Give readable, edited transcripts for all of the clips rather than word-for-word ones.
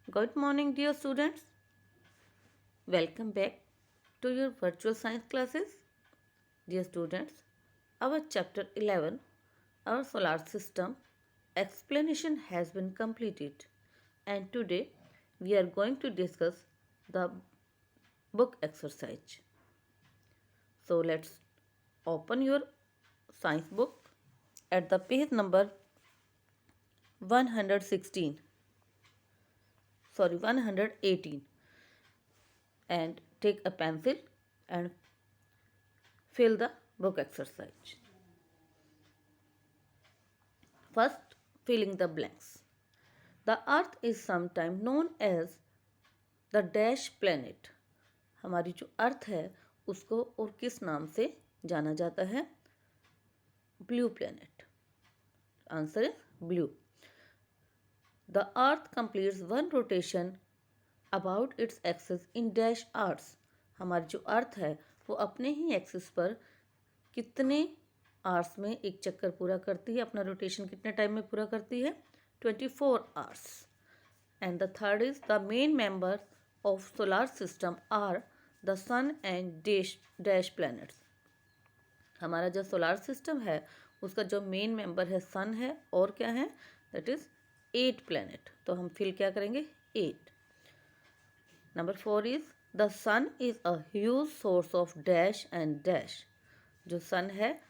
Good morning, dear students. Welcome back to your virtual science classes. Dear students, our chapter 11, our solar system explanation has been completed, and today we are going to discuss the book exercise. So let's open your science book at the page number 116, 118, and take a pencil and fill the book exercise. First, filling the blanks. The earth is sometimes known as the dash planet. हमारी जो अर्थ है उसको और किस नाम से जाना जाता है? Blue planet. Answer is blue. The earth completes one rotation about its axis in dash hours. हमारी जो अर्थ है वो अपने ही एक्सिस पर कितने आवर्स में एक चक्कर पूरा करती है, अपना रोटेशन कितने टाइम में पूरा करती है? 24 hours. And the third is the main members of solar system are the sun and dash planets. हमारा जो सोलार सिस्टम है उसका जो मेन मेंबर है सन है और क्या है? That is 8 planet. तो हम फिल क्या करेंगे? 8. Number 4 is the sun is a huge source of dash and dash. जो सन है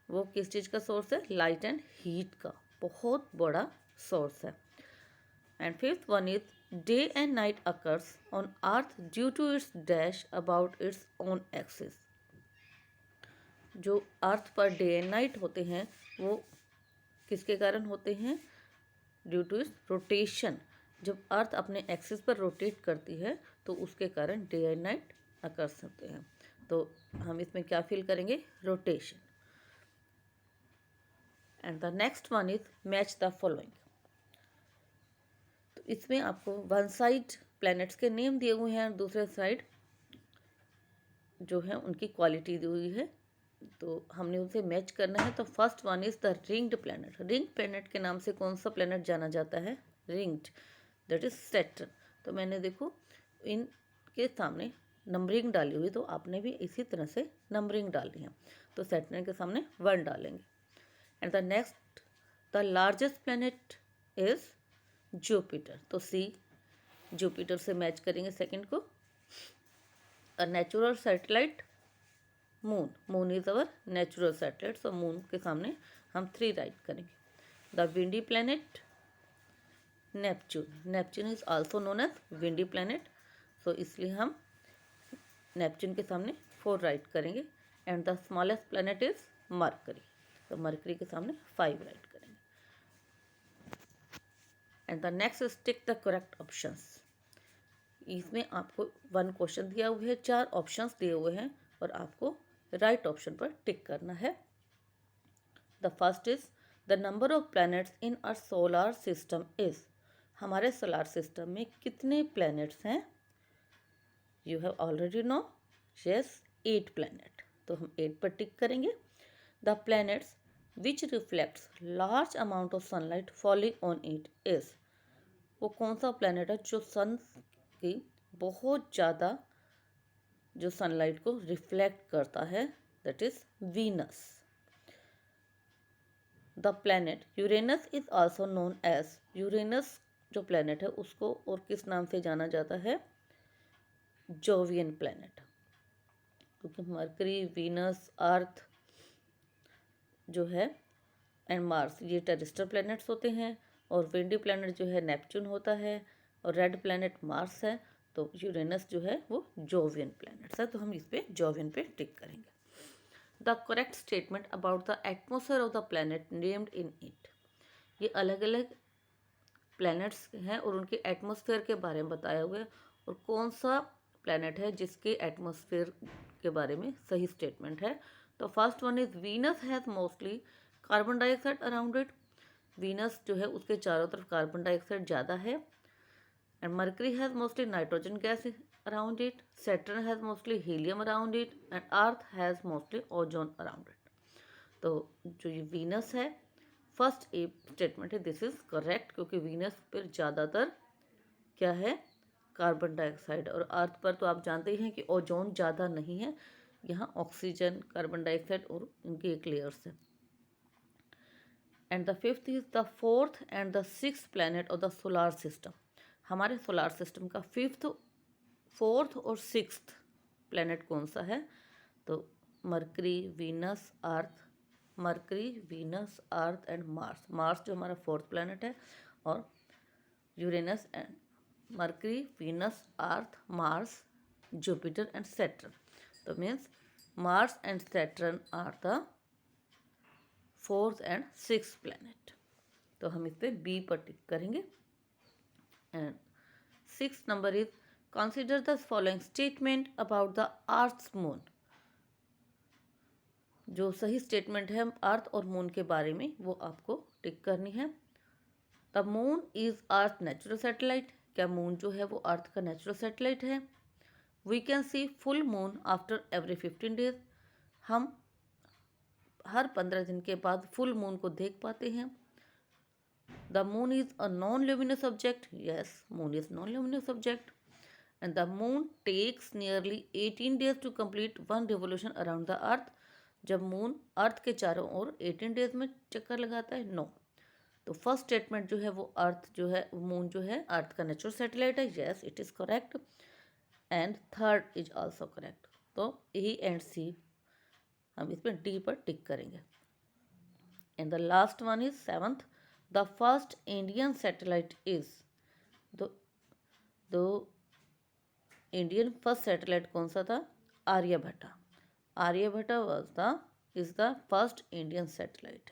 वो किस चीज़ का सोर्स है? लाइट एंड हीट का बहुत बड़ा सोर्स है. And fifth one is day and night occurs on earth due to its dash about its own axis. जो अर्थ पर डे एंड नाइट होते हैं वो किसके कारण होते हैं? Due to its rotation. जब अर्थ अपने एक्सिस पर रोटेट करती है तो उसके कारण डे एंड नाइट अकर्स होते हैं. तो हम इसमें क्या फील करेंगे? Rotation. And the next one is match the following. तो इसमें आपको वन साइड प्लैनेट्स के नेम दिए हुए हैं और दूसरे साइड जो है उनकी क्वालिटी दी हुई है. तो हमने उनसे मैच करना है. तो first one is the ringed planet. Ring planet के नाम से कौन सा प्लैनेट जाना जाता है? रिंग्ड. That is Saturn. तो मैंने देखो इनके सामने नंबरिंग डाली हुई, तो आपने भी इसी तरह से नंबरिंग डालनी है. तो सैटर्न के सामने 1 डालेंगे. And the next the largest planet is Jupiter. तो सी जुपिटर से मैच करेंगे सेकंड को. A natural satellite moon. Moon is our natural satellite. So moon के सामने हम 3 राइट करेंगे. The windy planet Neptune. Neptune is also known as windy planet. So इसलिए हम नेपच्यून के सामने 4 राइट करेंगे. And the smallest planet is Mercury. तो मरकरी के सामने 5 राइट करेंगे. And the next is tick the correct options. इसमें आपको 1 क्वेश्चन दिया हुआ है, 4 ऑप्शंस दिए हुए हैं और आपको राइट ऑप्शन पर टिक करना है. The first is the number of planets in a solar system is. हमारे सोलर सिस्टम में कितने प्लैनेट्स हैं? You have already know. Yes, 8 planet. तो हम 8 पर टिक करेंगे. The planets which reflects large amount of sunlight falling on it is. वो कौन सा प्लैनेट है जो सन की बहुत ज़्यादा जो सनलाइट को रिफ्लेक्ट करता है? That is Venus. The planet Uranus is also known as. Uranus जो प्लैनेट है उसको और किस नाम से जाना जाता है? Jovian planet. क्योंकि मरकरी, वीनस, अर्थ जो है एंड मार्स ये टेरेस्ट्रियल प्लैनेट्स होते हैं और विंडी प्लैनेट जो है नेपच्यून होता है और रेड प्लैनेट मार्स है. तो यूरेनस जो है वो जोवियन प्लैनेट्स है. तो हम इस पे जोवियन पे टिक करेंगे. The correct statement about the atmosphere of the planet named in it. ये अलग अलग प्लैनेट्स हैं और उनके एटमोसफेयर के बारे में बताया हुआ है. और कौन सा प्लैनेट है जिसके एटमोसफेयर के बारे में सही स्टेटमेंट है? तो first one is Venus has mostly carbon dioxide around it. Venus जो है उसके चारों तरफ कार्बन डाइऑक्साइड ज़्यादा है. And mercury has mostly nitrogen gas around it. Saturn has mostly helium around it. And earth has mostly ozone around it. तो जो ये वीनस है फर्स्ट ए स्टेटमेंट है दिस इज करेक्ट, क्योंकि वीनस पर ज़्यादातर क्या है, कार्बन डाइऑक्साइड। और अर्थ पर तो आप जानते ही हैं कि ओजोन ज़्यादा नहीं है, यहाँ ऑक्सीजन, कार्बन डाइऑक्साइड और इनकी एक लेयर्स है। And the fifth is the fourth and the sixth planet of the solar system. हमारे सोलार सिस्टम का फिफ्थ, फोर्थ और सिक्स्थ प्लैनेट कौन सा है? तो Mercury, Venus, Earth, Mercury, Venus, Earth and Mars. Mars जो हमारा फोर्थ प्लैनेट है, और Uranus and Mercury, Venus, Earth, Mars, Jupiter and Saturn. तो means Mars and Saturn are the fourth and sixth planet. तो हम इस पे बी पर टिक करेंगे। And six number is consider the following statement about the Earth's moon. जो सही statement है अर्थ और मून के बारे में, वो आपको टिक करनी है। The moon is Earth natural satellite. क्या मून जो है वो अर्थ का नेचुरल सैटेलाइट है? We can see full moon after every 15 days. हम हर 15 दिन के बाद फुल मून को देख पाते हैं। The moon is a non luminous object. Yes, moon is non luminous object. And the moon takes nearly 18 days to complete one revolution around the Earth. जब मून अर्थ के चारों ओर 18 डेज में चक्कर लगाता है? नो। तो फर्स्ट स्टेटमेंट जो है वो अर्थ जो है, मून जो है अर्थ का नेचुरल सैटेलाइट है। Yes, it is correct. And third is also correct. तो ए एंड सी हम इसमें डी पर टिक करेंगे। And the last one is seventh, the first Indian satellite is. दो इंडियन फर्स्ट सैटेलाइट कौन सा था? Aryabhatta. Aryabhatta is the first Indian satellite.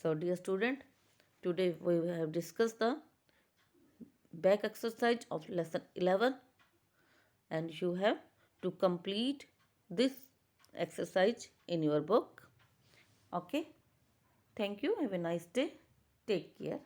So dear student, today we have discussed the back exercise of lesson 11, and you have to complete this exercise in your book. Okay, thank you. Have a nice day. Take care.